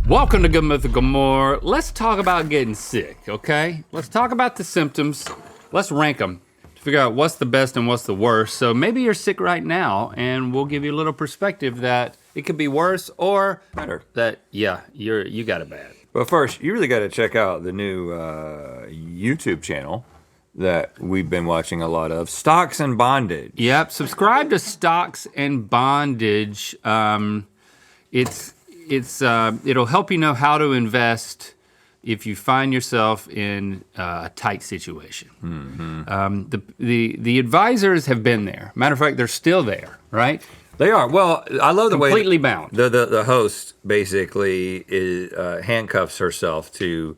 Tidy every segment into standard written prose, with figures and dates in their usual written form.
Welcome to Good Mythical More. Let's talk about getting sick, okay? Let's talk about the symptoms. Let's rank them to figure out what's the best and what's the worst. So maybe you're sick right now, and we'll give you a little perspective that it could be worse or better. That, yeah, you got it bad. But first, you really got to check out the new YouTube channel that we've been watching a lot of, Stocks and Bondage. Yep, subscribe to Stocks and Bondage. It'll help you know how to invest if you find yourself in a tight situation. Mm-hmm. The advisors have been there. Matter of fact, they're still there, right? They are. Well, I love the way completely bound. The host basically handcuffs herself to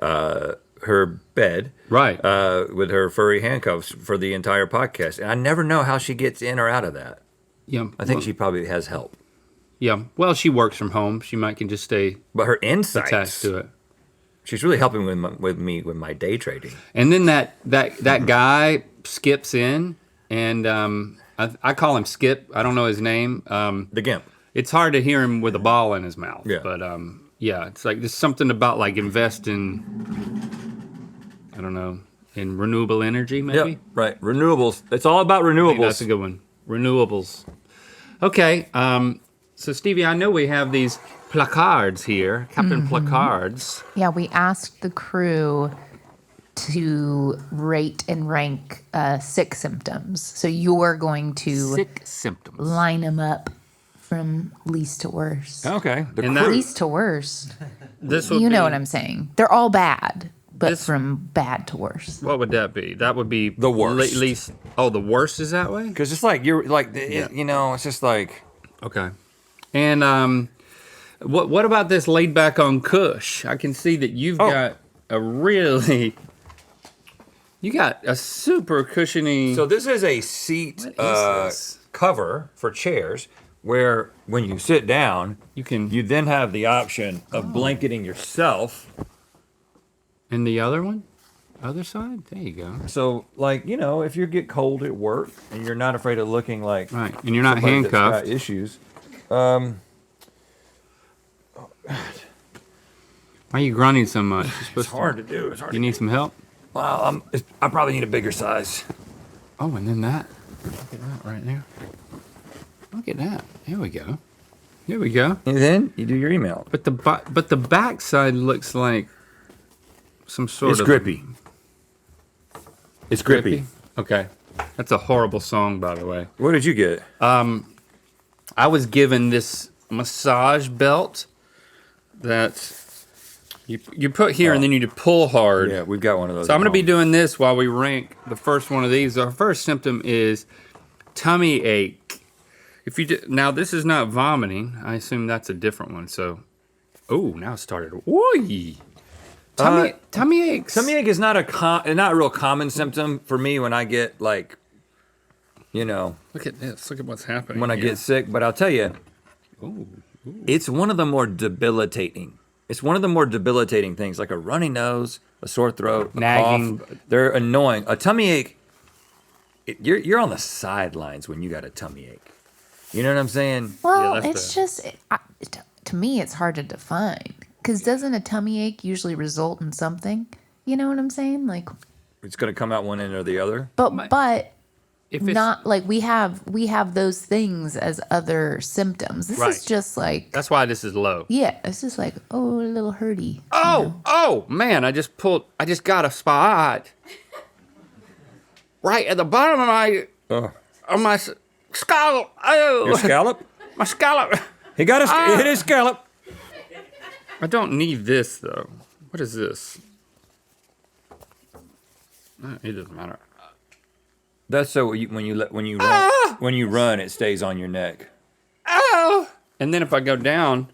her bed, right? With her furry handcuffs for the entire podcast, and I never know how she gets in or out of that. Yeah, I think she probably has help. Yeah, well, she works from home. She can just stay. But her insights attached to it. She's really helping with me with my day trading. And then that guy skips in, and I call him Skip. I don't know his name. The Gimp. It's hard to hear him with a ball in his mouth. Yeah. But yeah, it's like there's something about like invest in, I don't know, in renewable energy maybe. Yep, right. Renewables. It's all about renewables. I think that's a good one. Renewables. Okay. So Stevie, I know we have these placards here, Captain Placards. Yeah, we asked the crew to rate and rank sick symptoms. So you're going to sick symptoms. Line them up from least to worst. Okay. Least to worst. You know what I'm saying. They're all bad, but from bad to worst. What would that be? That would be the worst. Least. Oh, the worst is that way? Because it's like you're like it's just like okay. And what about this laid back on Kush? I can see that you've got you got a super cushiony. So this is a seat cover for chairs where when you sit down, you then have the option of blanketing yourself. And the other one? Other side? There you go. So like, if you get cold at work and you're not afraid of looking like right, and you're not handcuffed. Got issues. Oh, God. Why are you grunting so much? It's hard to do. It's hard. You need some help? Well, I probably need a bigger size. Oh, and then that. Look at that right there. Look at that. Here we go. Here we go. And then you do your email. But the back side looks like some sort of. It's grippy. It's grippy. Okay. That's a horrible song, by the way. What did you get? I was given this massage belt that you put here and then you pull hard. Yeah, we've got one of those. So I'm going to be doing this while we rank the first one of these. Our first symptom is tummy ache. Now this is not vomiting. I assume that's a different one. So, now it started. Oi! Tummy aches. Tummy ache is not a real common symptom for me when I get like, Look at this. Look at what's happening. When I get sick, but I'll tell you, it's one of the more debilitating. It's one of the more debilitating things, like a runny nose, a sore throat, a nagging. Cough. They're annoying. A tummy ache. You're on the sidelines when you got a tummy ache. You know what I'm saying? Well, it's just to me, it's hard to define because doesn't a tummy ache usually result in something? You know what I'm saying? Like it's going to come out one end or the other. But. If it's not like we have those things as other symptoms. This is just like that's why this is low. Yeah, it's just like a little hurty. Oh man, I just got a spot right at the bottom of my scallop. Oh, your scallop? My scallop. He got hit his scallop. I don't need this though. What is this? It doesn't matter. That's so when you run, it stays on your neck. Oh! And then if I go down,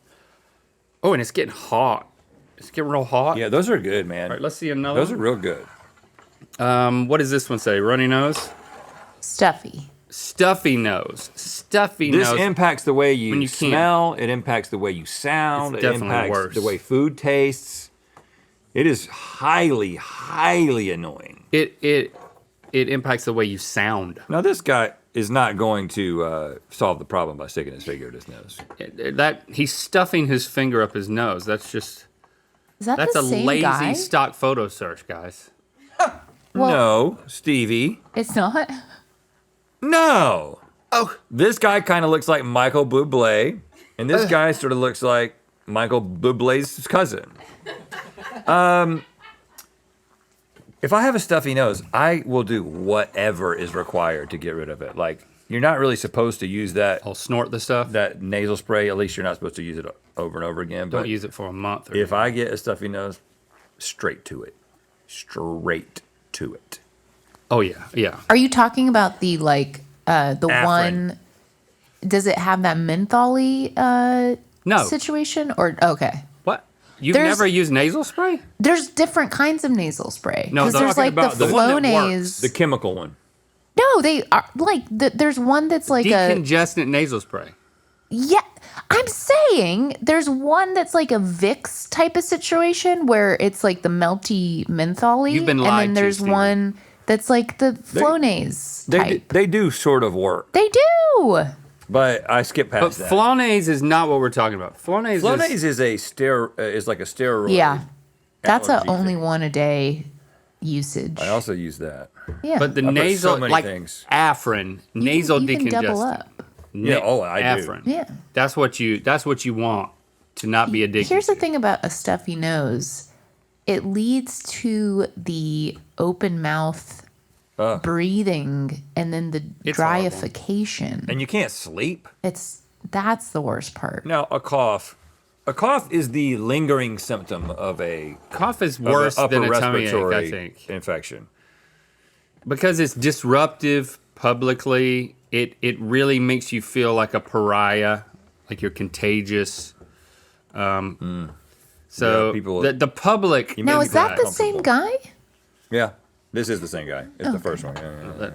and it's getting hot. It's getting real hot. Yeah, those are good, man. All right, let's see another. Those are real good. What does this one say? Runny nose? Stuffy. Stuffy nose. Stuffy nose. This impacts the way you smell. It impacts the way you sound. It impacts the way food tastes. It is highly, highly annoying. It impacts the way you sound. Now this guy, is not going to solve the problem by sticking his finger in his nose. That he's stuffing his finger up his nose. That's just that's the a same lazy guy? stock photo search, guys. Well- No, Stevie. It's not. No. Oh, this guy kind of looks like Michael Bublé, and this guy sort of looks like Michael Bublé's cousin. If I have a stuffy nose, I will do whatever is required to get rid of it. Like, you're not really supposed to use I'll snort the stuff. that nasal spray. At least you're not supposed to use it over and over again. Don't But use it for a month. Or if I get a stuffy nose, straight to it. Straight to it. oh yeah, yeah. Are you talking about the Afrin. one? Does it have that mentholy No. situation? Or okay. What? You've There's- never used nasal spray? There's different kinds of nasal spray. No, because I'm there's talking like about the the one that Flonase. The chemical one. No, they are like there's one that's like a Decongestant nasal spray. yeah. I'm saying there's one that's like a Vicks type of situation where it's like the melty mentholy, You've been and lied then to, there's Stephen. one that's like the Flonase type. They do sort of work, They do. but I skip But past that. Flonase is not what we're talking about. Flonase, Flonase is is like a steroid. Yeah, that's a allergy only thing. one a day usage. I also use that. Yeah, but the I put so nasal, many like things. Afrin, nasal you can decongestant. double up. Yeah, I do. Afrin. Yeah. That's what you want to not be addicted. Here's the to. thing about a stuffy nose. It leads to the open mouth breathing and then the It's horrible. dryification. And you can't sleep. That's the worst part. Now, a cough. A cough is the lingering symptom of a Cough is of worse a upper than a tummy ache, respiratory I think, infection. because it's disruptive publicly. It really makes you feel like a pariah, like you're contagious. So Yeah, people- the public. You Now, made is me that the uncomfortable. same guy? Yeah, this is the same guy. It's the first one. Yeah.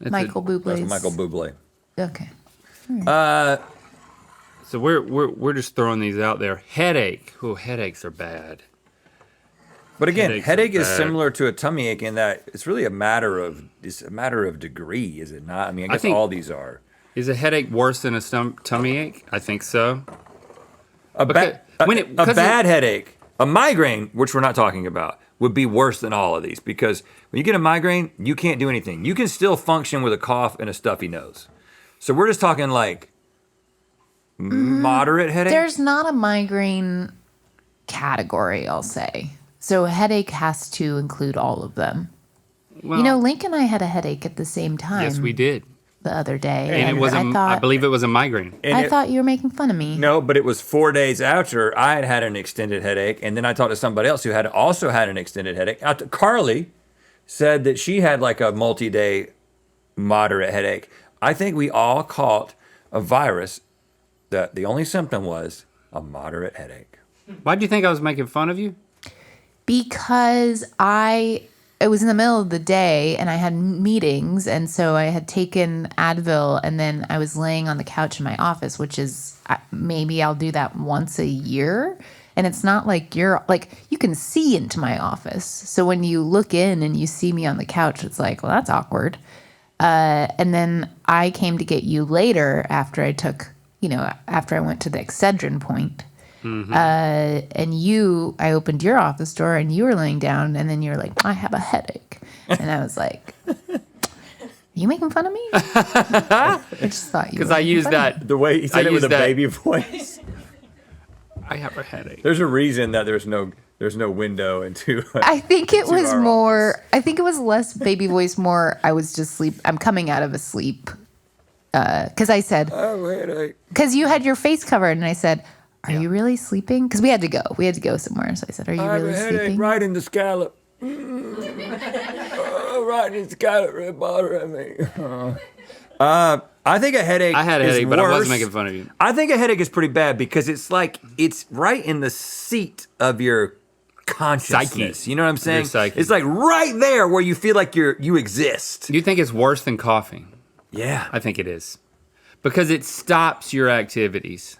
it's Michael a- Bublé's. That's Michael Bublé. Okay. So we're just throwing these out there. Headache. Oh, headaches are bad. But again, Headaches are headache is bad. similar to a tummy ache in that it's really a matter of degree, is it not? I mean, I guess think- all these are. Is a headache worse than a tummy ache? I think so. A, Because- when it- a because bad headache, a migraine, which we're not talking about, would be worse than all of these because when you get a migraine, you can't do anything. You can still function with a cough and a stuffy nose. So we're just talking like moderate headache. There's not a migraine category, I'll say. So a headache has to include all of them. Well, You know, Link and I had a headache at the same time. yes, we did, The other day, and it was I believe it was a migraine. And I it- thought you were making fun of me. No, but it was 4 days after I had an extended headache, and then I talked to somebody else who had also had an extended headache. Carly said that she had like a multi-day moderate headache. I think we all caught a virus that the only symptom was a moderate headache. Why do you think I was making fun of you? Because it was in the middle of the day and I had meetings, and so I had taken Advil, and then I was laying on the couch in my office, which is maybe I'll do that once a year. And it's not like you can see into my office. So when you look in and you see me on the couch, it's like, well, that's awkward. And then I came to get you later after I went to the Excedrin point. And I opened your office door and you were laying down, and then you're like, I have a headache. And I was like, you making fun of me? I just thought you Because were I making used fun of me. that. The way he said I it with used a that- baby voice. I have a headache. There's a reason that there's no window into. I think it was our more, I think it was less baby voice, more I was just I'm coming out of a sleep. Because I said, Oh, headache. because you had your face covered, and I said, are you really sleeping? Because we had to go somewhere. So I said, are you I have really a headache sleeping? right in the scallop. Right in the scallop, right bothering me. I think a headache. I had a is headache, but I wasn't worse. making fun of you. I think a headache is pretty bad because it's right in the seat of your consciousness. Psyche. You know what I'm saying? psyche. It's like right there where you feel like you exist. Do you think it's worse than coughing? Yeah. I think it is. Because it stops your activities.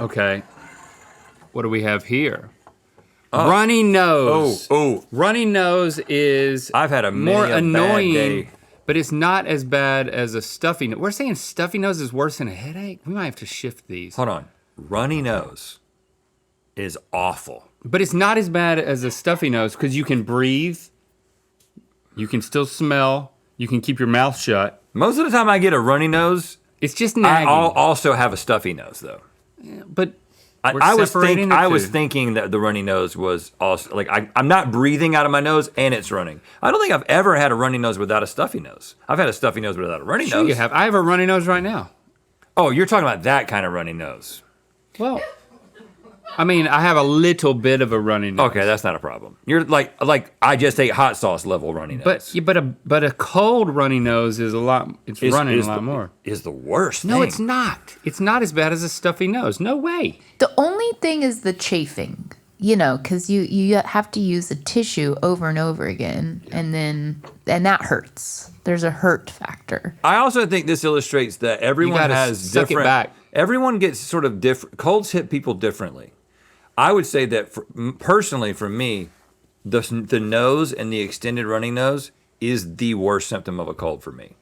Okay. What do we have here? Runny nose. Oh. Runny nose is I've had a more many a bad annoying day. But it's not as bad as a stuffy nose. We're saying stuffy nose is worse than a headache? We might have to shift these. Hold on. Runny nose is awful. But it's not as bad as a stuffy nose because you can breathe, you can still smell, you can keep your mouth shut. Most of the time I get a runny nose, It's just nagging. I'll also have a stuffy nose though. But I was thinking that the runny nose was also like I'm not breathing out of my nose and it's running. I don't think I've ever had a runny nose without a stuffy nose. I've had a stuffy nose without a runny Sure nose. you have. I have a runny nose right now. Oh, you're talking about that kind of runny nose. Well, I mean, I have a little bit of a runny nose. Okay, that's not a problem. You're like I just ate hot sauce level runny nose. But a cold runny nose is a lot. It's running a lot more. Is the worst. No, thing. it's not. It's not as bad as a stuffy nose. No way. The only thing is the chafing, because you have to use a tissue over and over again, and that hurts. There's a hurt factor. I also think this illustrates that everyone gotta has suck it different. back. Everyone gets sort of different. Colds hit people differently. I would say that personally, for me, the nose and the extended running nose is the worst symptom of a cold for me.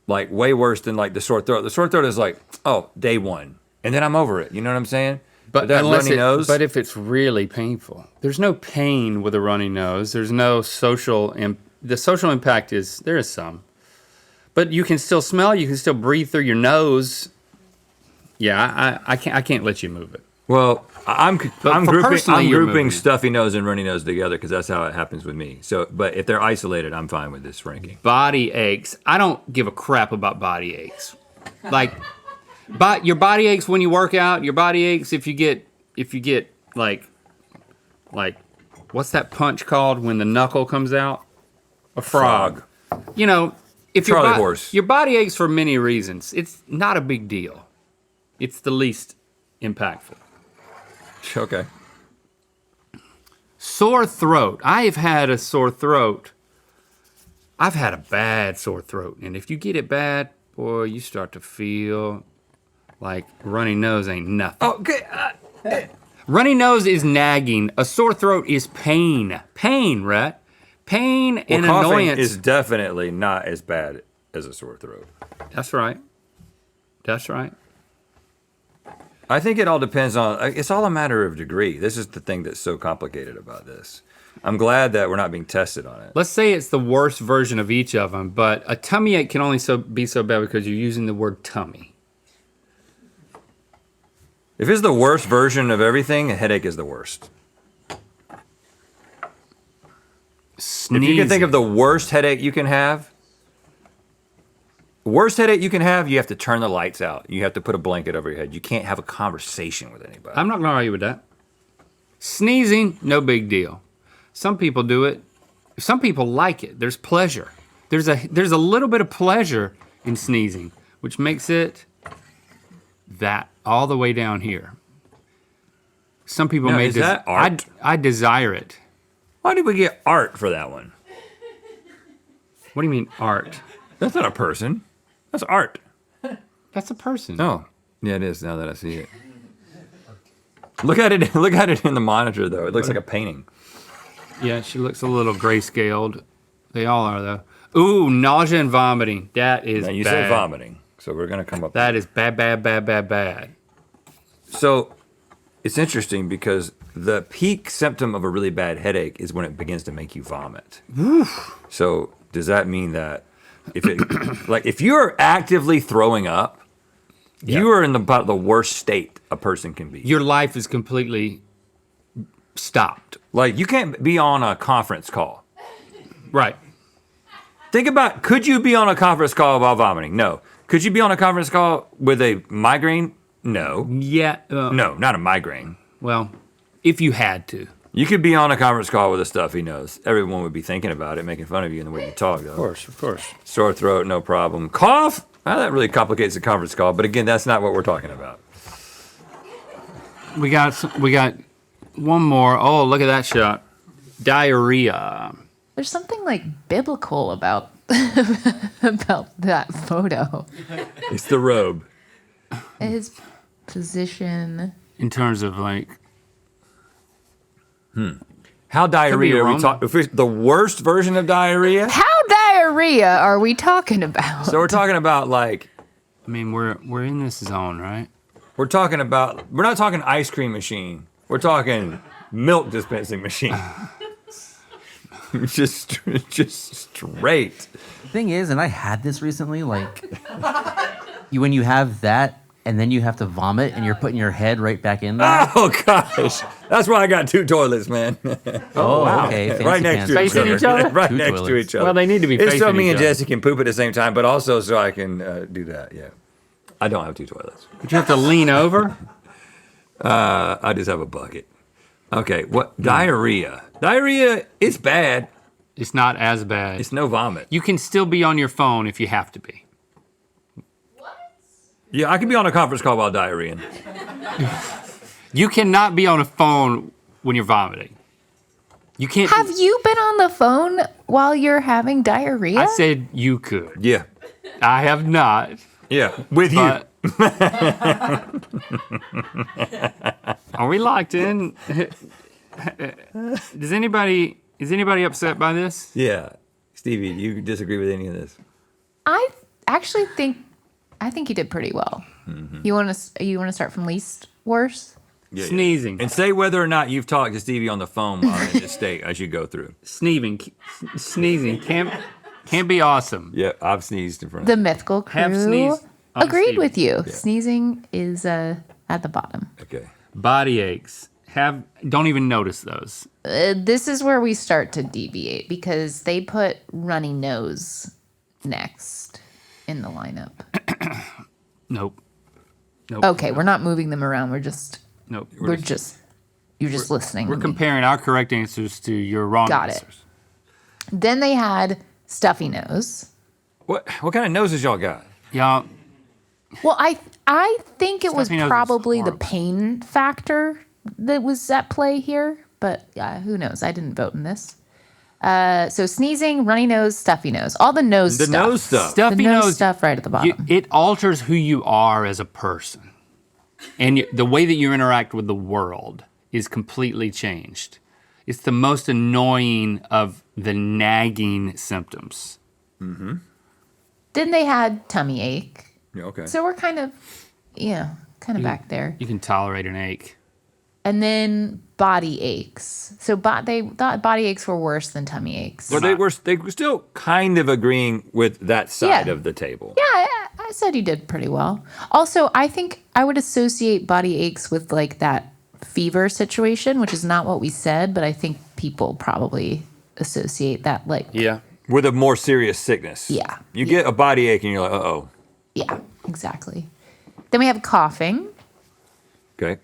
Like way worse than like the sore throat. The sore throat is like, oh, day one, and then I'm over it. You know what I'm saying? But that runny nose. But if it's really painful, there's no pain with a runny nose. There's no the social impact there is some, but you can still smell. You can still breathe through your nose. Yeah, I can't let you move it. Well, I'm personally, you're grouping moving. stuffy nose and runny nose together because that's how it happens with me. So, but if they're isolated, I'm fine with this ranking. Body aches. I don't give a crap about body aches. Like, your body aches when you work out. Your body aches if you get like, what's that punch called when the knuckle comes out? A frog. If Charlie horse. Your body aches for many reasons. It's not a big deal. It's the least impactful. Okay. Sore throat. I have had a sore throat. I've had a bad sore throat. And if you get it bad, boy, you start to feel like runny nose ain't nothing. Okay. Runny nose is nagging. A sore throat is pain. Pain, right? Pain and coughing annoyance. is definitely not as bad as a sore throat. That's right. That's right. I think it all depends on, it's all a matter of degree. This is the thing that's so complicated about this. I'm glad that we're not being tested on it. Let's say it's the worst version of each of them, but a tummy ache can only be so bad because you're using the word tummy. If it's the worst version of everything, a headache is the worst. Sneezing. If you can think of the worst headache you can have, you have to turn the lights out. You have to put a blanket over your head. You can't have a conversation with anybody. I'm not going to argue with that. Sneezing, no big deal. Some people do it. Some people like it. There's pleasure. There's a little bit of pleasure in sneezing, which makes it that all the way down here. Some people Now, may is that art? I desire it. Why did we get art for that one? What do you mean art? That's not a person. That's art. That's a person. Oh, yeah, it is now that I see it. Look at it. Look at it in the monitor, though. It looks like a painting. Yeah, she looks a little grayscaled. They all are, though. Ooh, nausea and vomiting. That is Now, you bad. said vomiting, so we're gonna come up. That is bad, bad, bad, bad, bad. So it's interesting because the peak symptom of a really bad headache is when it begins to make you vomit. So does that mean that if you're actively throwing up, you are in about the worst state a person can be? Your life is completely stopped. Like you can't be on a conference call. Right. Think about, could you be on a conference call while vomiting? No. Could you be on a conference call with a migraine? No. Yeah. No, not a migraine. Well, if you had to. You could be on a conference call with a stuffy nose. Everyone would be thinking about it, making fun of you in the way you talk, though. Of course. Sore throat, no problem. Cough? Well, that really complicates the conference call, but again, that's not what we're talking about. We got one more. Oh, look at that shot. Diarrhea. There's something like biblical about that photo. It's the robe. His position. In terms of like. How diarrhea are we Roman. talking? If it's the worst version of diarrhea? How diarrhea diarrhea are we talking about? So we're talking about like, I mean, we're in this zone, right? we're not talking ice cream machine. We're talking milk dispensing machine. just straight. The thing is, and I had this recently, like, when you have that and then you have to vomit and you're putting your head right back in there. Oh gosh, that's why I got 2 toilets, man. Oh, okay. Fancy Right next to pants. Facing each other? Right 2 next to toilets. each other. Well, they need to be It's facing so me each and other. Jesse can poop at the same time, but also so I can do that. Yeah, I don't have 2 toilets. But you have to lean over. I just have a bucket. Okay, what diarrhea? Diarrhea is bad. It's not as bad. It's no vomit. You can still be on your phone if you have to be. Yeah, I can be on a conference call while diarrheaing. You cannot be on a phone when you're vomiting. You can't. Have you been on the phone while you're having diarrhea? I said you could. Yeah, I have not. yeah, with you. But are we locked in? Is anybody upset by this? Yeah, Stevie, you disagree with any of this? I actually think you did pretty well. Mm-hmm. You want to start from least worst? Yeah, Sneezing. And say whether or not you've talked to Stevie on the phone while in this state as you go through. Sneezing can't be awesome. Yeah, I've sneezed in front of The Mythical crew Have sneezed on agreed Stevie. with you. Sneezing is at the bottom. Okay. Body aches. Don't even notice those. This is where we start to deviate because they put runny nose next in the lineup. Nope. Okay, we're not moving them around. We're just Nope. you're just listening. We're to me. comparing our correct answers to your wrong Got it. answers. Then they had stuffy nose. What kind of noses y'all got? Y'all, Well, I think it was Stuffy nose is probably the horrible. pain factor that was at play here, but who knows? I didn't vote in this. So sneezing, runny nose, stuffy nose, all the nose The stuff. nose stuff. stuffy The nose nose stuff right at the bottom. it alters who you are as a person, and the way that you interact with the world is completely changed. It's the most annoying of the nagging symptoms. Then they had tummy ache. Yeah, okay. So we're kind of back there. You can tolerate an ache. And then body aches. So they thought body aches were worse than tummy aches. Well, they were still kind of agreeing with that side Yeah. of the table. Yeah, I said you did pretty well. Also, I think I would associate body aches with like that fever situation, which is not what we said, but I think people probably associate that like Yeah. With a more serious sickness. Yeah. You get a body ache and you're like, uh-oh. yeah, exactly. Then we have coughing. Okay.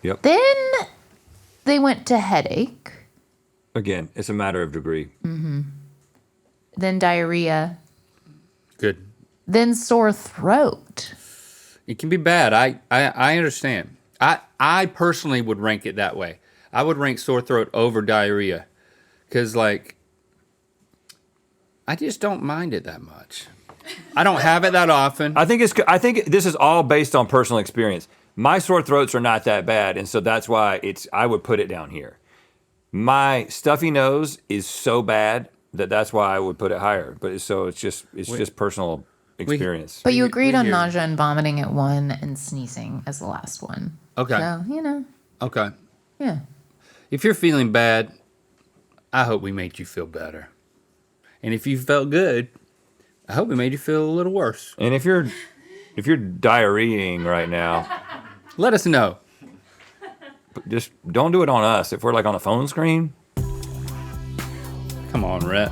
Yep. Then they went to headache. Again, it's a matter of degree. Then diarrhea. Good. Then sore throat. It can be bad. I understand. I personally would rank it that way. I would rank sore throat over diarrhea, because like I just don't mind it that much. I don't have it that often. I think this is all based on personal experience. My sore throats are not that bad, and so that's why I would put it down here. My stuffy nose is so bad that's why I would put it higher. But it's just personal experience. But you We- agreed we on hear you. nausea and vomiting at 1 and sneezing as the last one. Okay. So, Okay. yeah. If you're feeling bad, I hope we made you feel better. And if you felt good, I hope we made you feel a little worse. And if you're diarrheaing right now, Let us know. just don't do it on us. If we're like on a phone screen, Come on, Rhett.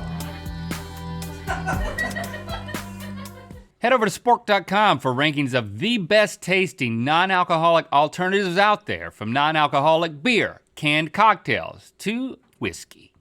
Head over to spork.com for rankings of the best tasting non-alcoholic alternatives out there, from non-alcoholic beer, canned cocktails, to whiskey.